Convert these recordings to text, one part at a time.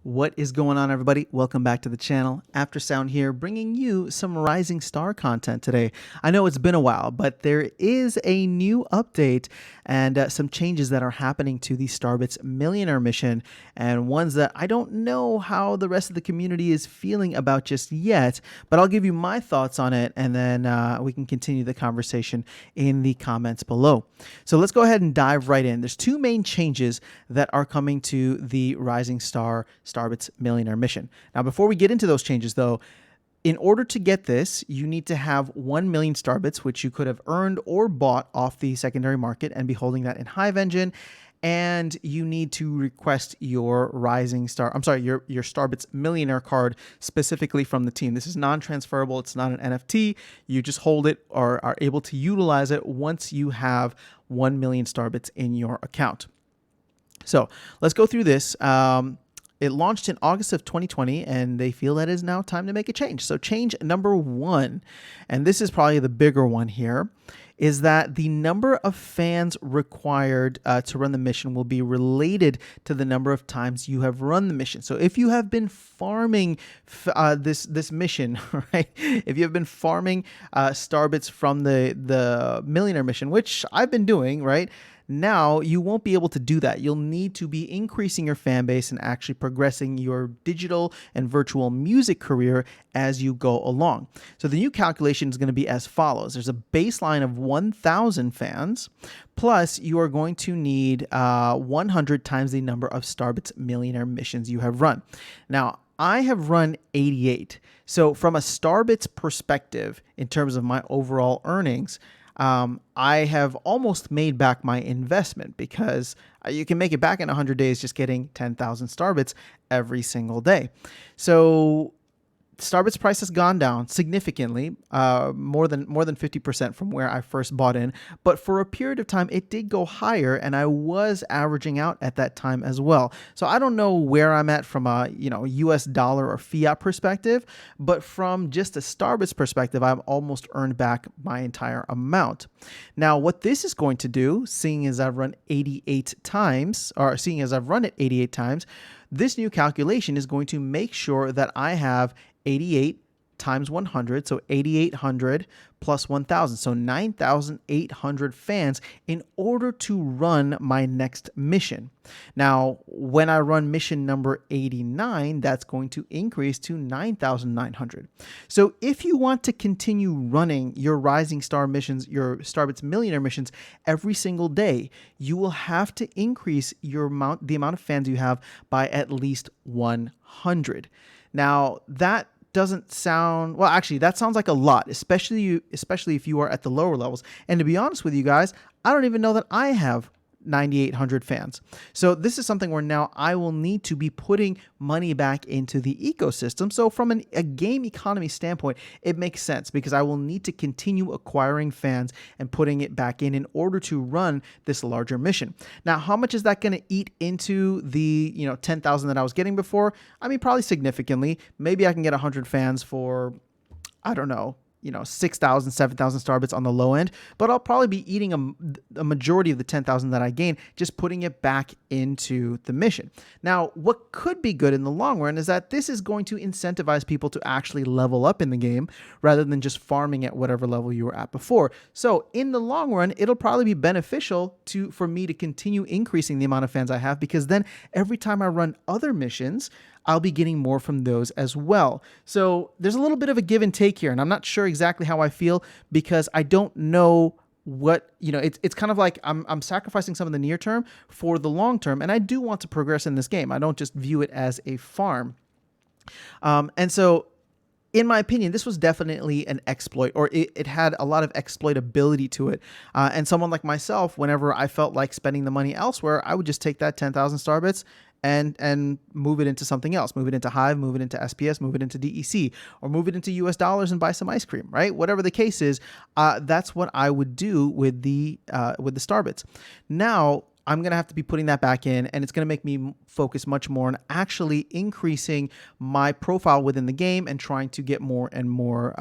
What is going on, everybody? Welcome back to the channel. After Sound here, bringing you some Rising Star content today. I know it's been a while, but there is a new update and some changes that are happening to the Starbits Millionaire mission, and ones that I don't know how the rest of the community is feeling about just yet, but I'll give you my thoughts on it, and then we can continue the conversation in the comments below. So let's go ahead and dive right in. There's two main changes that are coming to the Rising Star Starbits Millionaire mission. Now, before we get into those changes, though, in order to get this, you need to have 1 million Starbits, which you could have earned or bought off the secondary market and be holding that in Hive Engine. And you need to request your your Starbits Millionaire card specifically from the team. This is non-transferable. It's not an NFT. You just hold it or are able to utilize it once you have 1 million Starbits in your account. So let's go through this. It launched in August of 2020, and they feel that it is now time to make a change. So change number one, and this is probably the bigger one here, is that the number of fans required to run the mission will be related to the number of times you have run the mission. So if you have been farming this mission, right? If you have been farming Starbits from the Millionaire mission, which I've been doing, right? Now you won't be able to do that. You'll need to be increasing your fan base and actually progressing your digital and virtual music career as you go along. So the new calculation is going to be as follows. There's a baseline of 1,000 fans, plus you are going to need 100 times the number of Starbits Millionaire missions you have run. Now, I have run 88. So from a Starbits perspective, in terms of my overall earnings, I have almost made back my investment, because you can make it back in 100 days just getting 10,000 Starbits every single day. So Starbits price has gone down significantly, more than 50% from where I first bought in. But for a period of time, it did go higher, and I was averaging out at that time as well. So I don't know where I'm at from a US dollar or fiat perspective, but from just a Starbits perspective, I've almost earned back my entire amount. Now, what this is going to do, seeing as I've run 88 times, or seeing as I've run it 88 times, this new calculation is going to make sure that I have 88 times 100, so 8,800 plus 1,000, so 9,800 fans in order to run my next mission. Now, when I run mission number 89, that's going to increase to 9,900. So if you want to continue running your Rising Star missions, your Starbits Millionaire missions every single day, you will have to increase the amount of fans you have by at least 100. Now, that doesn't sound, well, actually, that sounds like a lot, especially if you are at the lower levels. And to be honest with you guys, I don't even know that I have 9,800 fans. So this is something where now I will need to be putting money back into the ecosystem. So from a game economy standpoint, it makes sense, because I will need to continue acquiring fans and putting it back in order to run this larger mission. Now, how much is that going to eat into the 10,000 that I was getting before? I mean, probably significantly. Maybe I can get 100 fans for, I don't know, 6,000, 7,000 Starbits on the low end, but I'll probably be eating a majority of the 10,000 that I gain, just putting it back into the mission. Now, what could be good in the long run is that this is going to incentivize people to actually level up in the game rather than just farming at whatever level you were at before. So in the long run, it'll probably be beneficial for me to continue increasing the amount of fans I have, because then every time I run other missions, I'll be getting more from those as well. So there's a little bit of a give and take here, and I'm not sure exactly how I feel, because I don't know what, it's kind of like I'm sacrificing some of the near term for the long term, and I do want to progress in this game. I don't just view it as a farm. And so, in my opinion, this was definitely an exploit, or it had a lot of exploitability to it. And someone like myself, whenever I felt like spending the money elsewhere, I would just take that 10,000 Starbits and move it into something else, move it into Hive, move it into SPS, move it into DEC, or move it into US dollars and buy some ice cream, right? Whatever the case is, that's what I would do with the Starbits. Now, I'm going to have to be putting that back in, and it's going to make me focus much more on actually increasing my profile within the game and trying to get more and more,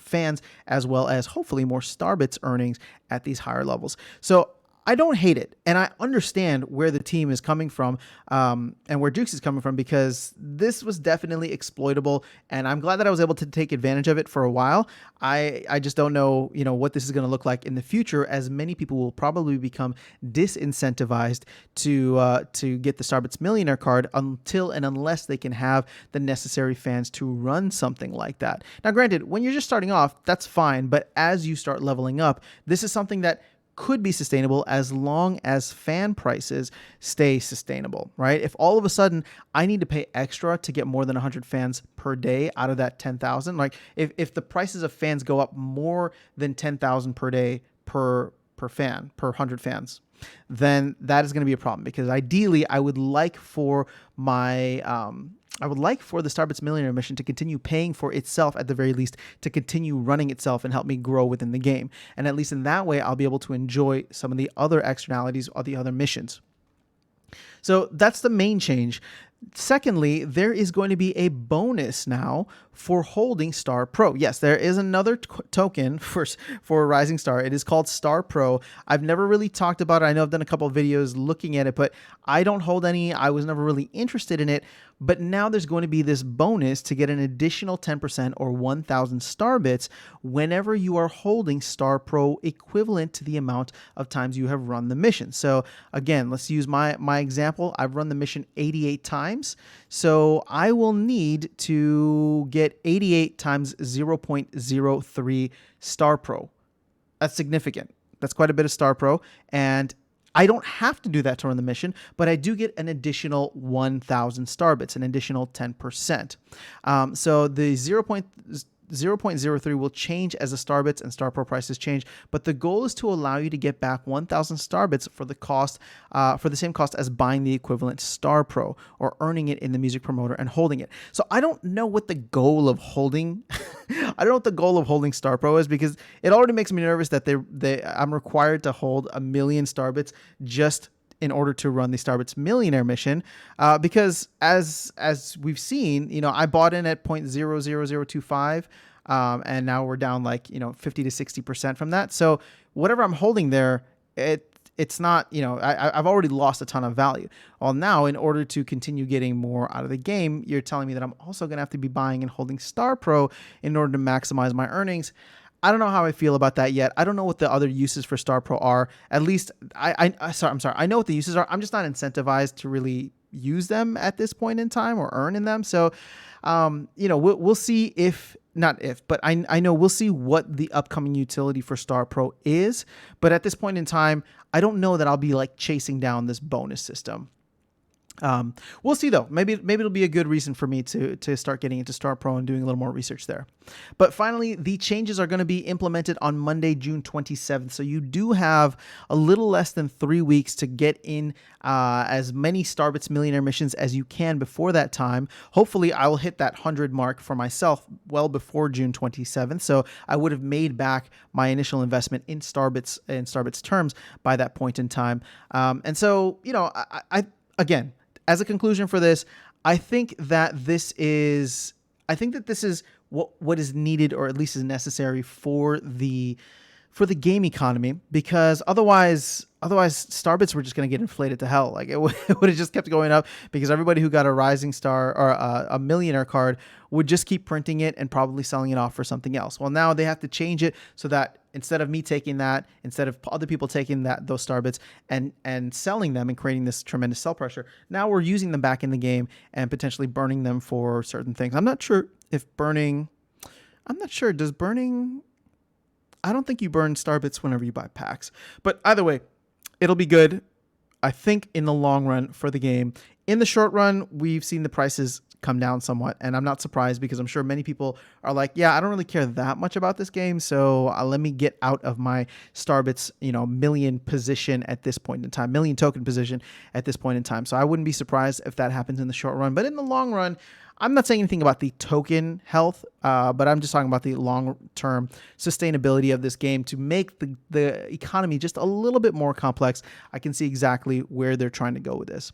fans, as well as hopefully more Starbits earnings at these higher levels. So I don't hate it, and I understand where the team is coming from, and where Jukes is coming from, because this was definitely exploitable, and I'm glad that I was able to take advantage of it for a while. I just don't know, what this is going to look like in the future, as many people will probably become disincentivized to get the Starbits Millionaire card until and unless they can have the necessary fans to run something like that. Now, granted, when you're just starting off, that's fine, but as you start leveling up, this is something that could be sustainable as long as fan prices stay sustainable, right? If all of a sudden I need to pay extra to get more than 100 fans per day out of that 10,000, like if the prices of fans go up more than 10,000 per day per fan, per 100 fans, then that is going to be a problem, because ideally I would like for the Starbits Millionaire mission to continue paying for itself, at the very least, to continue running itself and help me grow within the game. And at least in that way, I'll be able to enjoy some of the other externalities or the other missions. So that's the main change. Secondly, there is going to be a bonus now for holding Star Pro. Yes, there is another token for Rising Star. It is called Star Pro. I've never really talked about it. I know I've done a couple of videos looking at it, but I don't hold any. I was never really interested in it. But now there's going to be this bonus to get an additional 10% or 1,000 Starbits whenever you are holding Star Pro, equivalent to the amount of times you have run the mission. So again, let's use my example. I've run the mission 88 times. So I will need to get 88 times 0.03 Star Pro. That's significant. That's quite a bit of Star Pro. And I don't have to do that to run the mission, but I do get an additional 1,000 Starbits, an additional 10%. So the 0.03 will change as the Starbits and Star Pro prices change, but the goal is to allow you to get back 1,000 Starbits for the same cost as buying the equivalent Star Pro, or earning it in the music promoter and holding it. So I don't know what the goal of holding I don't know what the goal of holding Star Pro is, because it already makes me nervous that I'm required to hold 1 million Starbits just in order to run the Starbits Millionaire mission, because as we've seen, I bought in at 0.00025, and now we're down 50 to 60% from that. So whatever I'm holding there, it's not, I've already lost a ton of value. Well, now in order to continue getting more out of the game, you're telling me that I'm also going to have to be buying and holding Star Pro in order to maximize my earnings. I don't know how I feel about that yet. I don't know what the other uses for Star Pro are. At least I'm sorry. I know what the uses are. I'm just not incentivized to really use them at this point in time, or earn in them. So, we'll see but I know we'll see what the upcoming utility for Star Pro is. But at this point in time, I don't know that I'll be chasing down this bonus system. We'll see though. Maybe it'll be a good reason for me to start getting into Star Pro and doing a little more research there. But finally, the changes are going to be implemented on Monday, June 27th. So you do have a little less than 3 weeks to get in as many Starbits Millionaire missions as you can before that time. Hopefully, I will hit that 100 mark for myself well before June 27th. So I would have made back my initial investment in Starbits terms by that point in time. And so, I again, as a conclusion for this, I think that this is what is needed, or at least is necessary for the game economy, because otherwise Starbits were just going to get inflated to hell. It would have just kept going up, because everybody who got a Rising Star or a Millionaire card would just keep printing it and probably selling it off for something else. Well, now they have to change it so that instead of me taking that, instead of other people taking those Starbits and selling them and creating this tremendous sell pressure, now we're using them back in the game and potentially burning them for certain things. I'm not sure if burning. Does burning? I don't think you burn Starbits whenever you buy packs. But either way, it'll be good, I think, in the long run for the game. In the short run, we've seen the prices come down somewhat, and I'm not surprised, because I'm sure many people are like, yeah, I don't really care that much about this game, so let me get out of my Starbits, million position at this point in time, million token position at this point in time. So I wouldn't be surprised if that happens in the short run. But in the long run, I'm not saying anything about the token health, but I'm just talking about the long-term sustainability of this game to make the economy just a little bit more complex. I can see exactly where they're trying to go with this.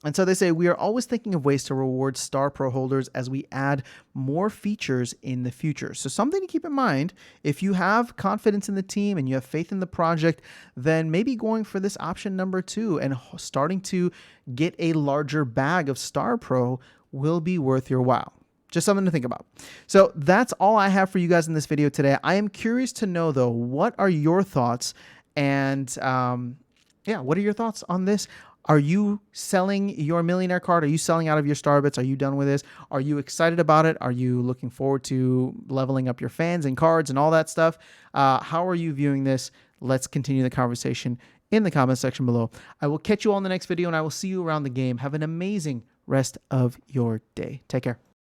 And so they say, we are always thinking of ways to reward Star Pro holders as we add more features in the future. So something to keep in mind, if you have confidence in the team and you have faith in the project, then maybe going for this option number 2 and starting to get a larger bag of Star Pro will be worth your while. Just something to think about. So that's all I have for you guys in this video today. I am curious to know, though, what are your thoughts? And what are your thoughts on this? Are you selling your Millionaire card? Are you selling out of your Starbits? Are you done with this? Are you excited about it? Are you looking forward to leveling up your fans and cards and all that stuff? How are you viewing this? Let's continue the conversation in the comment section below. I will catch you all in the next video, and I will see you around the game. Have an amazing rest of your day. Take care.